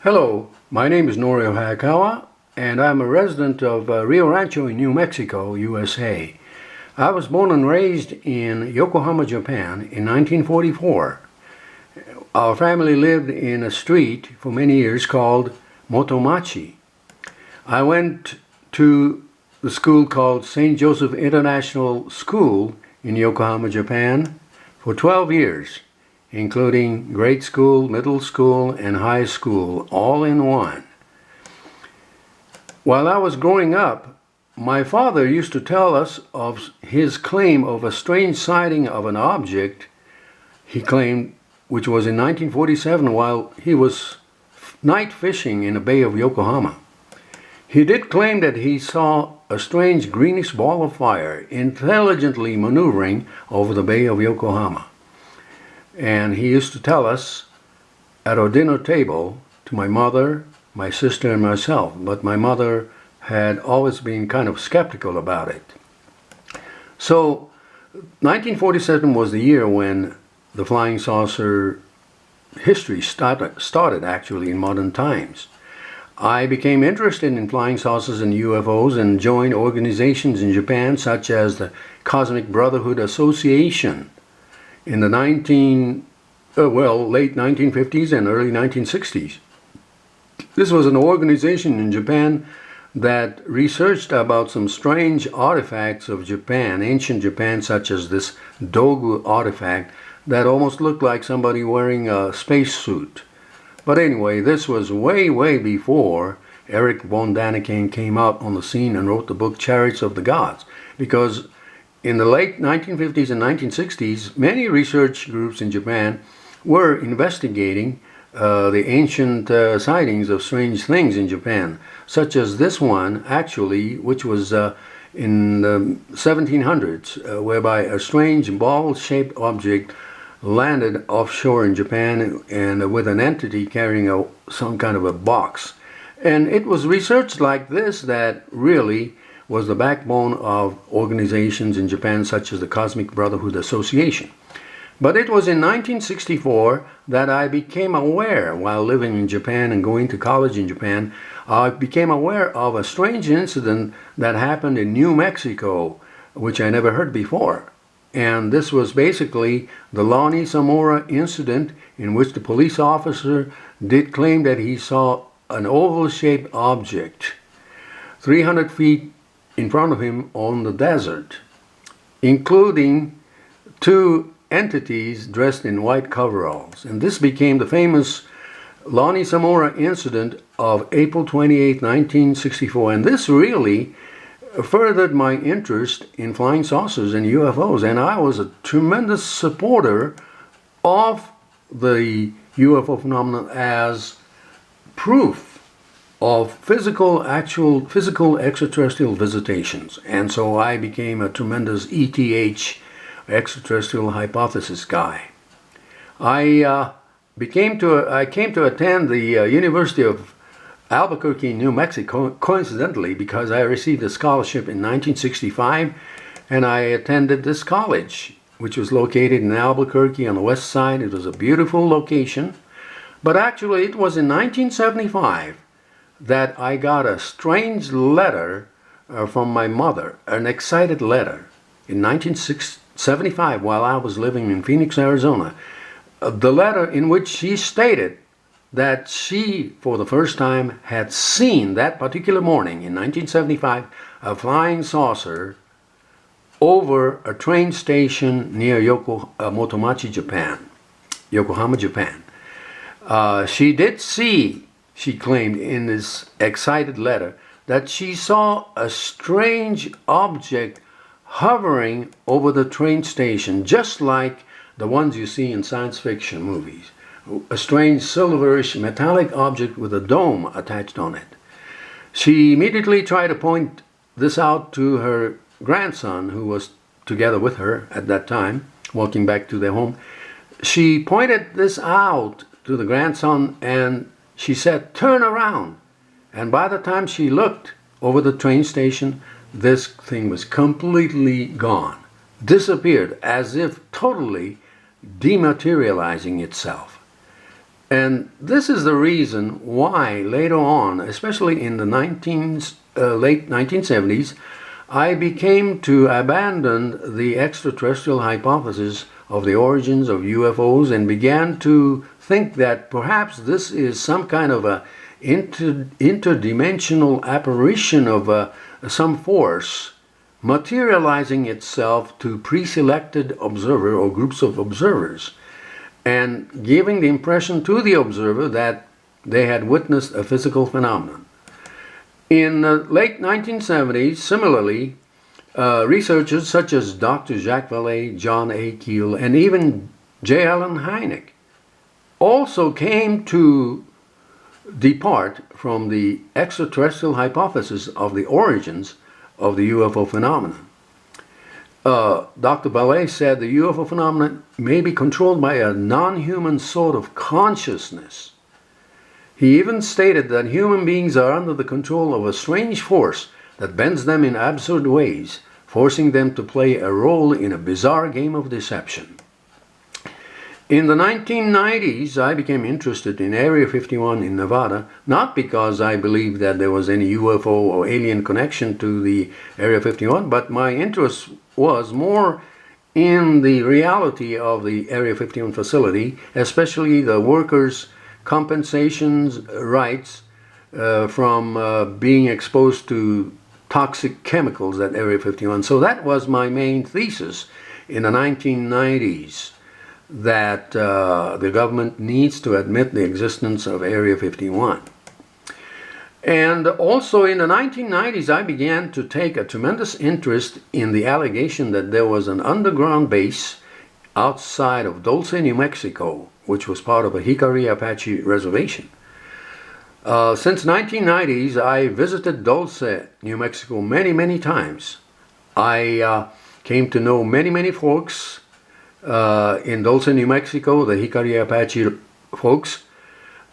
Hello, my name is Norio Hayakawa, and I'm a resident of Rio Rancho in New Mexico, USA. I was born and raised in Yokohama, Japan in 1944. Our family lived in a street for many years called Motomachi. I went to the school called St. Joseph International School in Yokohama, Japan for 12 years. Including grade school, middle school, and high school, all in one. While I was growing up, my father used to tell us of his claim of a strange sighting of an object he claimed, which was in 1947 while he was night fishing in the Bay of Yokohama. He did claim that he saw a strange greenish ball of fire intelligently maneuvering over the Bay of Yokohama. And he used to tell us at our dinner table to my mother, my sister, and myself. But my mother had always been kind of skeptical about it. So 1947 was the year when the flying saucer history started actually in modern times. I became interested in flying saucers and UFOs and joined organizations in Japan such as the Cosmic Brotherhood Association in the late 1950s and early 1960s. This was an organization in Japan that researched about some strange artifacts of Japan, ancient Japan, such as this Dogu artifact that almost looked like somebody wearing a spacesuit. But anyway, this was way before Erich von Däniken came out on the scene and wrote the book Chariots of the Gods, because in the late 1950s and 1960s, many research groups in Japan were investigating the ancient sightings of strange things in Japan, such as this one, actually, which was in the 1700s, whereby a strange ball-shaped object landed offshore in Japan and with an entity carrying some kind of a box. And it was research like this that really was the backbone of organizations in Japan such as the Cosmic Brotherhood Association. But it was in 1964 that I became aware, while living in Japan and going to college in Japan, I became aware of a strange incident that happened in New Mexico, which I never heard before. And this was basically the Lonnie Zamora incident, in which the police officer did claim that he saw an oval-shaped object 300 feet in front of him on the desert, including two entities dressed in white coveralls. And this became the famous Lonnie Zamora incident of April 28, 1964. And this really furthered my interest in flying saucers and UFOs. And I was a tremendous supporter of the UFO phenomenon as proof of physical extraterrestrial visitations. And so I became a tremendous ETH, extraterrestrial hypothesis guy. I came to attend the University of Albuquerque, New Mexico, coincidentally, because I received a scholarship in 1965, and I attended this college, which was located in Albuquerque on the west side. It was a beautiful location. But actually, it was in 1975 that I got a strange letter from my mother, an excited letter, in 1975 while I was living in Phoenix, Arizona. The letter in which she stated that she, for the first time, had seen that particular morning in 1975 a flying saucer over a train station near Motomachi, Japan, Yokohama, Japan. She did see, she claimed in this excited letter, that she saw a strange object hovering over the train station, just like the ones you see in science fiction movies. A strange silverish metallic object with a dome attached on it. She immediately tried to point this out to her grandson, who was together with her at that time, walking back to their home. She pointed this out to the grandson and she said, "Turn around." And by the time she looked over the train station, this thing was completely gone, disappeared, as if totally dematerializing itself. And this is the reason why later on, especially in the late 1970s, I became to abandon the extraterrestrial hypothesis of the origins of UFOs and began to think that perhaps this is some kind of a interdimensional apparition of some force materializing itself to pre-selected observer or groups of observers, and giving the impression to the observer that they had witnessed a physical phenomenon. In the late 1970s, similarly, researchers such as Dr. Jacques Vallée, John A. Keel, and even J. Allen Hynek also came to depart from the extraterrestrial hypothesis of the origins of the UFO phenomenon. Dr. Pillai said the UFO phenomenon may be controlled by a non-human sort of consciousness. He even stated that human beings are under the control of a strange force that bends them in absurd ways, forcing them to play a role in a bizarre game of deception. In the 1990s, I became interested in Area 51 in Nevada, not because I believed that there was any UFO or alien connection to the Area 51, but my interest was more in the reality of the Area 51 facility, especially the workers' compensations rights from being exposed to toxic chemicals at Area 51. So that was my main thesis in the 1990s, that the government needs to admit the existence of Area 51. And also in the 1990s, I began to take a tremendous interest in the allegation that there was an underground base outside of Dulce, New Mexico, which was part of a Hickory Apache reservation. Since 1990s, I visited Dulce, New Mexico many times. I came to know many folks in Dulce, New Mexico, the Hickory Apache folks.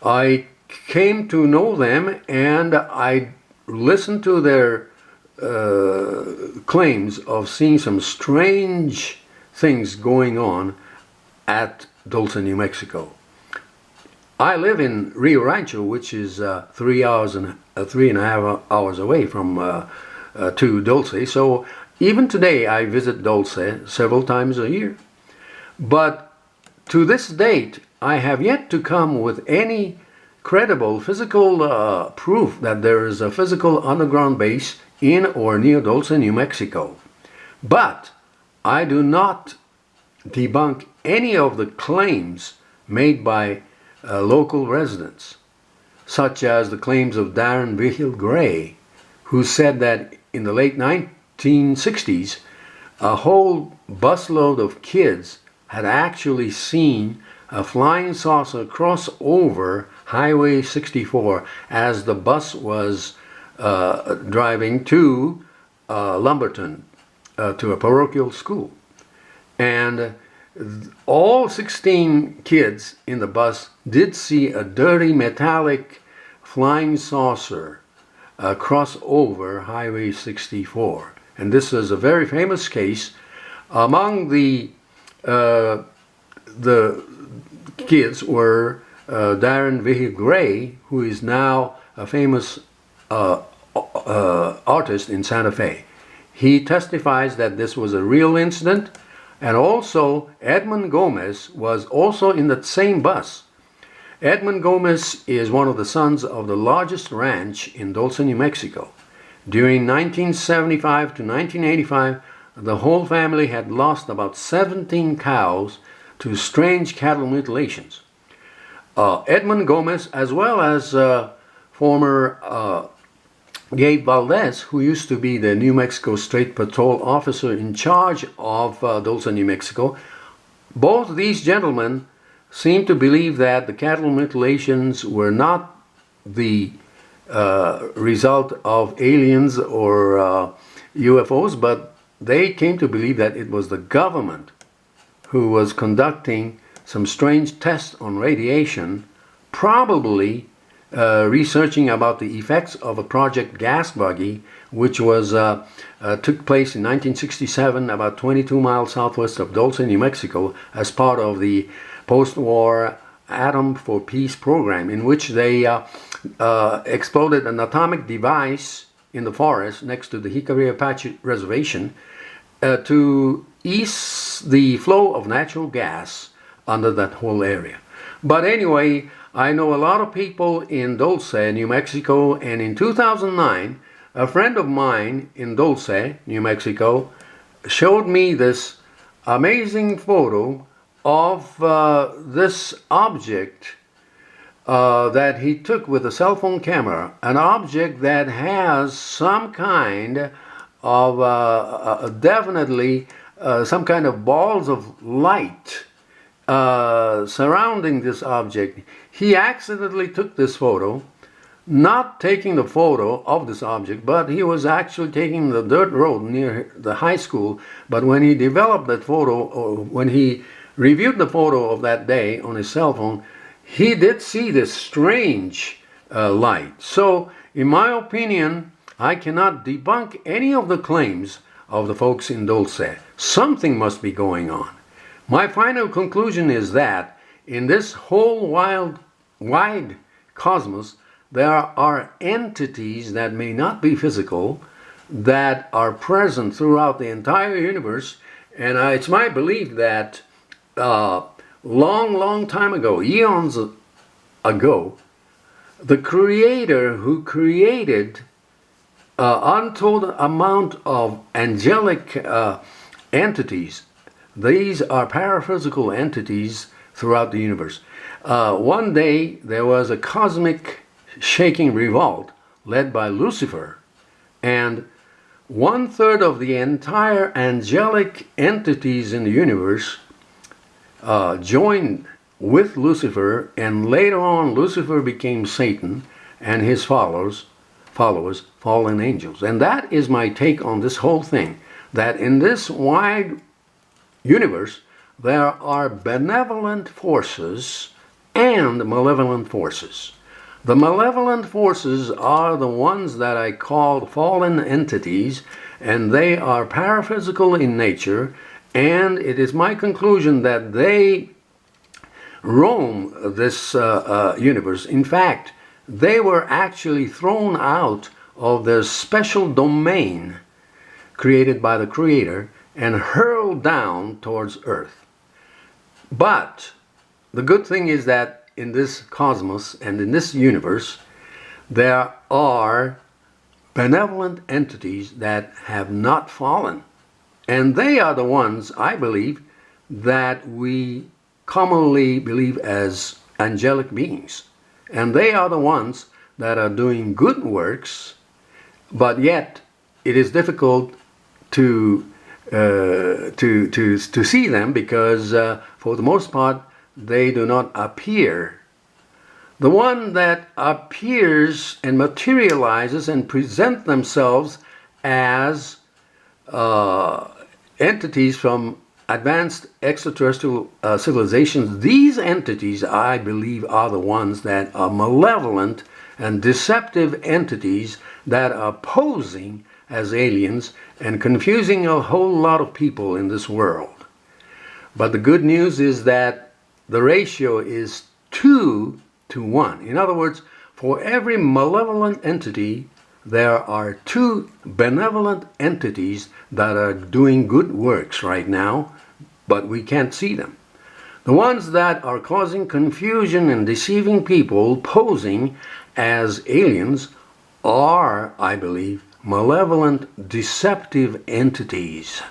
I came to know them and I listened to their claims of seeing some strange things going on at Dulce, New Mexico. I live in Rio Rancho, which is 3.5 hours away from to Dulce. So even today I visit Dulce several times a year. But to this date, I have yet to come with any credible physical proof that there is a physical underground base in or near Dulce, New Mexico. But I do not debunk any of the claims made by local residents, such as the claims of Darren Gray, who said that in the late 1960s, a whole busload of kids had actually seen a flying saucer cross over Highway 64 as the bus was driving to Lumberton, to a parochial school. And all 16 kids in the bus did see a dirty metallic flying saucer cross over Highway 64. And this is a very famous case. Among the kids were Darren Gray, who is now a famous artist in Santa Fe. He testifies that this was a real incident, and also Edmund Gomez was also in that same bus. Edmund Gomez is one of the sons of the largest ranch in Dulce, New Mexico. During 1975 to 1985, the whole family had lost about 17 cows to strange cattle mutilations. Edmund Gomez, as well as former Gabe Valdez, who used to be the New Mexico State Patrol officer in charge of Dulce, New Mexico, both these gentlemen seem to believe that the cattle mutilations were not the result of aliens or UFOs, but they came to believe that it was the government who was conducting some strange tests on radiation, probably researching about the effects of a Project Gas Buggy, which was took place in 1967, about 22 miles southwest of Dulce, New Mexico, as part of the post-war Atom for Peace program, in which they exploded an atomic device in the forest next to the Hickory Apache Reservation to ease the flow of natural gas under that whole area. But anyway, I know a lot of people in Dulce, New Mexico, and in 2009, a friend of mine in Dulce, New Mexico, showed me this amazing photo of this object that he took with a cell phone camera, an object that has some kind of definitely some kind of balls of light surrounding this object. He accidentally took this photo, not taking the photo of this object, but he was actually taking the dirt road near the high school. But when he developed that photo, or when he reviewed the photo of that day on his cell phone, he did see this strange light. So, in my opinion, I cannot debunk any of the claims of the folks in Dulce. Something must be going on. My final conclusion is that in this whole wide cosmos, there are entities that may not be physical, that are present throughout the entire universe. And it's my belief that long time ago, eons ago, the Creator who created untold amount of angelic entities, these are paraphysical entities throughout the universe. One day there was a cosmic shaking revolt led by Lucifer, and 1/3 of the entire angelic entities in the universe joined with Lucifer, and later on Lucifer became Satan and his followers, fallen angels. And that is my take on this whole thing, that in this wide universe there are benevolent forces and malevolent forces. The malevolent forces are the ones that I call fallen entities, and they are paraphysical in nature, and it is my conclusion that they roam this universe. In fact, they were actually thrown out of their special domain created by the Creator and hurled down towards Earth. But the good thing is that in this cosmos and in this universe, there are benevolent entities that have not fallen. And they are the ones, I believe, that we commonly believe as angelic beings. And they are the ones that are doing good works, but yet it is difficult to see them because for the most part they do not appear. The one that appears and materializes and present themselves as entities from advanced extraterrestrial civilizations, these entities, I believe, are the ones that are malevolent and deceptive entities that are posing as aliens and confusing a whole lot of people in this world. But the good news is that the ratio is 2 to 1. In other words, for every malevolent entity, there are 2 benevolent entities that are doing good works right now, but we can't see them. The ones that are causing confusion and deceiving people, posing as aliens, are, I believe, malevolent, deceptive entities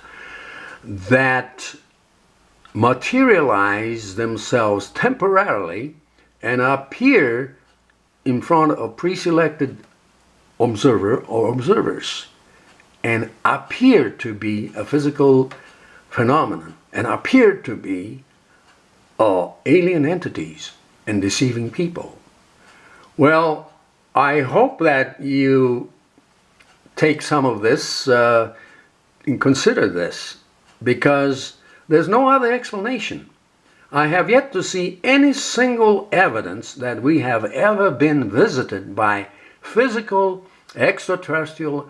that materialize themselves temporarily and appear in front of pre-selected observer or observers and appear to be a physical phenomenon and appear to be alien entities and deceiving people. Well, I hope that you take some of this and consider this, because there's no other explanation. I have yet to see any single evidence that we have ever been visited by physical, extraterrestrial,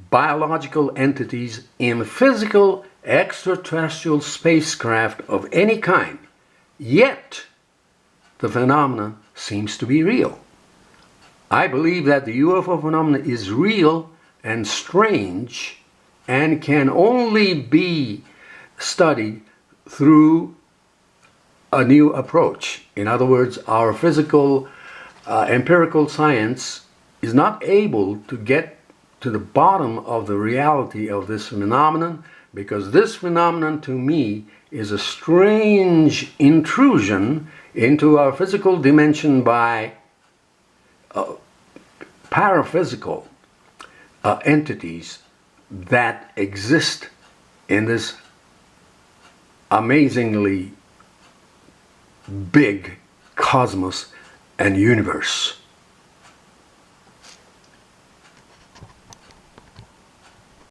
biological entities in physical, extraterrestrial spacecraft of any kind. Yet, the phenomenon seems to be real. I believe that the UFO phenomenon is real and strange and can only be studied through a new approach. In other words, our physical, empirical science is not able to get to the bottom of the reality of this phenomenon, because this phenomenon to me is a strange intrusion into our physical dimension by paraphysical entities that exist in this amazingly big cosmos and universe.